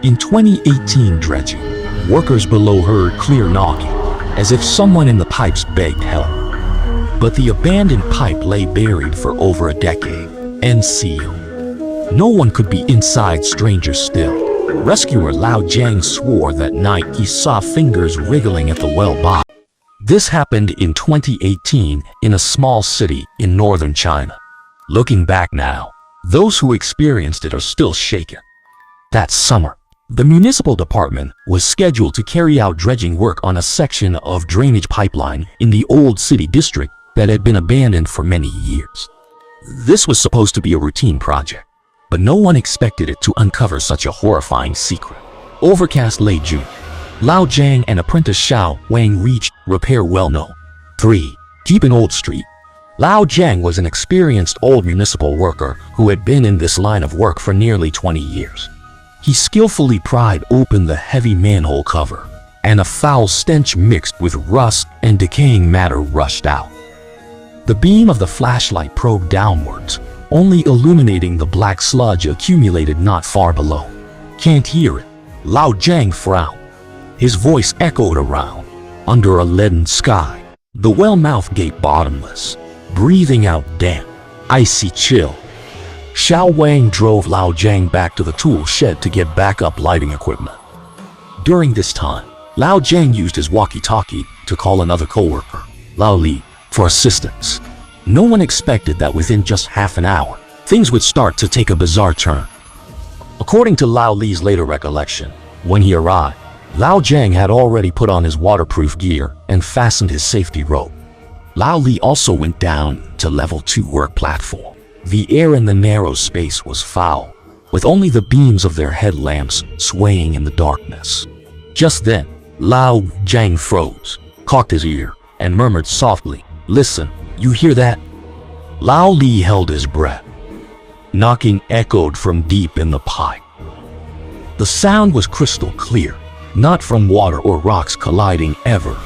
In 2018 dredging, workers below heard clear knocking, as if someone in the pipes begged help. But the abandoned pipe lay buried for over a decade and sealed. No one could be inside, strangers still. Rescuer Lao Jiang swore that night he saw fingers wriggling at the well bottom. This happened in 2018 in a small city in northern China. Looking back now, those who experienced it are still shaken. That summer, the municipal department was scheduled to carry out dredging work on a section of drainage pipeline in the old city district that had been abandoned for many years. This was supposed to be a routine project, but no one expected it to uncover such a horrifying secret. Overcast late June, Lao Jiang and apprentice Xiao Wang reached repair well No. 3, deep in Old Street. Lao Jiang was an experienced old municipal worker who had been in this line of work for nearly 20 years. He skillfully pried open the heavy manhole cover, and a foul stench mixed with rust and decaying matter rushed out. The beam of the flashlight probed downwards, only illuminating the black sludge accumulated not far below. "Can't hear it," Lao Jiang frowned. His voice echoed around. Under a leaden sky, the well mouth gaped bottomless, breathing out damp, icy chill. Xiao Wang drove Lao Jiang back to the tool shed to get backup lighting equipment. During this time, Lao Jiang used his walkie-talkie to call another coworker, Lao Li, for assistance. No one expected that within just half an hour, things would start to take a bizarre turn. According to Lao Li's later recollection, when he arrived, Lao Jiang had already put on his waterproof gear and fastened his safety rope. Lao Li also went down to level 2 work platform. The air in the narrow space was foul, with only the beams of their headlamps swaying in the darkness. Just then, Lao Jiang froze, cocked his ear, and murmured softly, "Listen, you hear that?" Lao Li held his breath. Knocking echoed from deep in the pipe. The sound was crystal clear, not from water or rocks colliding ever.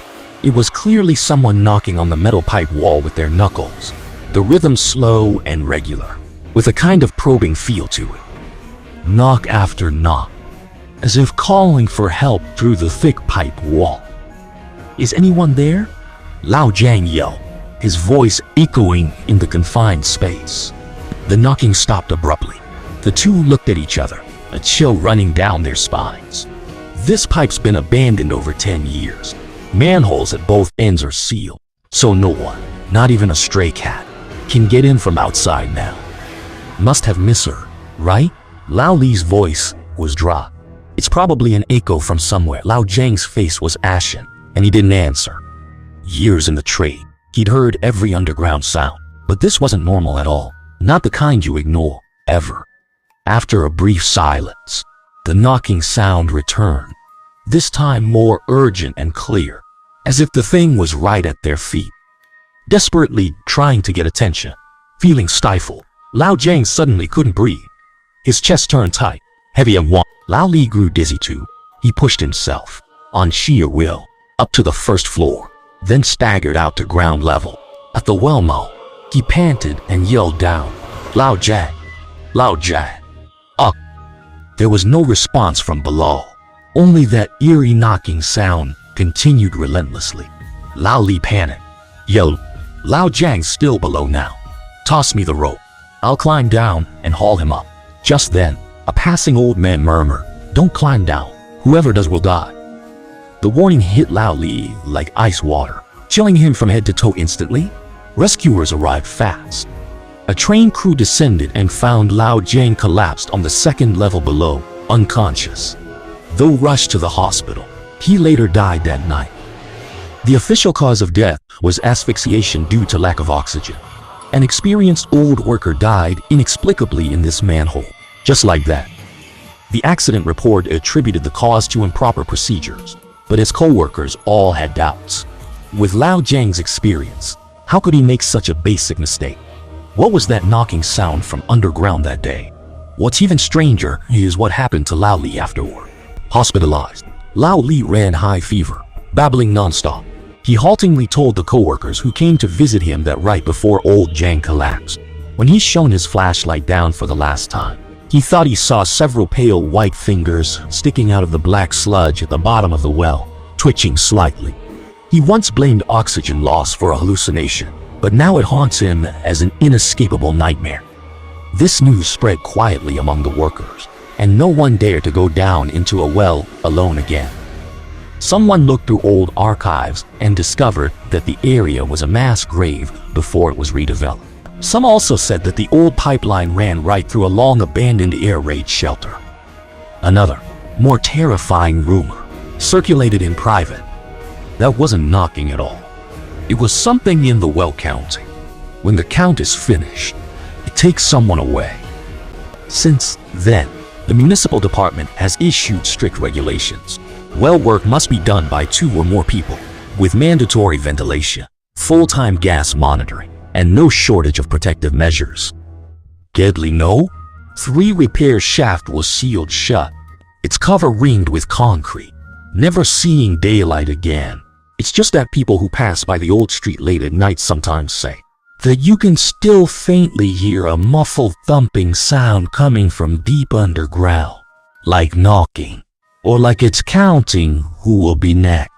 It was clearly someone knocking on the metal pipe wall with their knuckles. The rhythm slow and regular, with a kind of probing feel to it. Knock after knock, as if calling for help through the thick pipe wall. "Is anyone there?" Lao Jiang yelled, his voice echoing in the confined space. The knocking stopped abruptly. The two looked at each other, a chill running down their spines. This pipe's been abandoned over 10 years. Manholes at both ends are sealed, so no one, not even a stray cat, can get in from outside now. "Must have missed her, right?" Lao Li's voice was dry. "It's probably an echo from somewhere." Lao Jiang's face was ashen, and he didn't answer. Years in the trade, he'd heard every underground sound, but this wasn't normal at all. Not the kind you ignore, ever. After a brief silence, the knocking sound returned, this time more urgent and clear, as if the thing was right at their feet. Desperately trying to get attention, feeling stifled, Lao Jiang suddenly couldn't breathe. His chest turned tight, heavy and warm. Lao Li grew dizzy too. He pushed himself, on sheer will, up to the first floor, then staggered out to ground level. At the well mouth, he panted and yelled down, "Lao Jiang! Lao Jiang! Up!" There was no response from below. Only that eerie knocking sound continued relentlessly. Lao Li panicked, yelled, "Lao Jiang's still below now. Toss me the rope. I'll climb down and haul him up." Just then, a passing old man murmured, "Don't climb down. Whoever does will die." The warning hit Lao Li like ice water, chilling him from head to toe instantly. Rescuers arrived fast. A train crew descended and found Lao Jiang collapsed on the second level below, unconscious. Though rushed to the hospital, he later died that night. The official cause of death was asphyxiation due to lack of oxygen. An experienced old worker died inexplicably in this manhole, just like that. The accident report attributed the cause to improper procedures, but his co-workers all had doubts. With Lao Jiang's experience, how could he make such a basic mistake? What was that knocking sound from underground that day? What's even stranger is what happened to Lao Li afterward. Hospitalized, Lao Li ran high fever, babbling nonstop. He haltingly told the coworkers who came to visit him that right before old Jiang collapsed, when he shone his flashlight down for the last time, He thought he saw several pale white fingers sticking out of the black sludge at the bottom of the well, twitching slightly. He once blamed oxygen loss for a hallucination, but now it haunts him as an inescapable nightmare. This news spread quietly among the workers, and no one dared to go down into a well alone again. Someone looked through old archives and discovered that the area was a mass grave before it was redeveloped. Some also said that the old pipeline ran right through a long-abandoned air raid shelter. Another, more terrifying rumor circulated in private. That wasn't knocking at all. It was something in the well counting. When the count is finished, it takes someone away. Since then, the municipal department has issued strict regulations. Well work must be done by 2 or more people, with mandatory ventilation, full-time gas monitoring, and no shortage of protective measures. Deadly no? 3 repair shaft was sealed shut, its cover ringed with concrete, never seeing daylight again. It's just that people who pass by the old street late at night sometimes say that you can still faintly hear a muffled thumping sound coming from deep underground, like knocking, or like it's counting who will be next.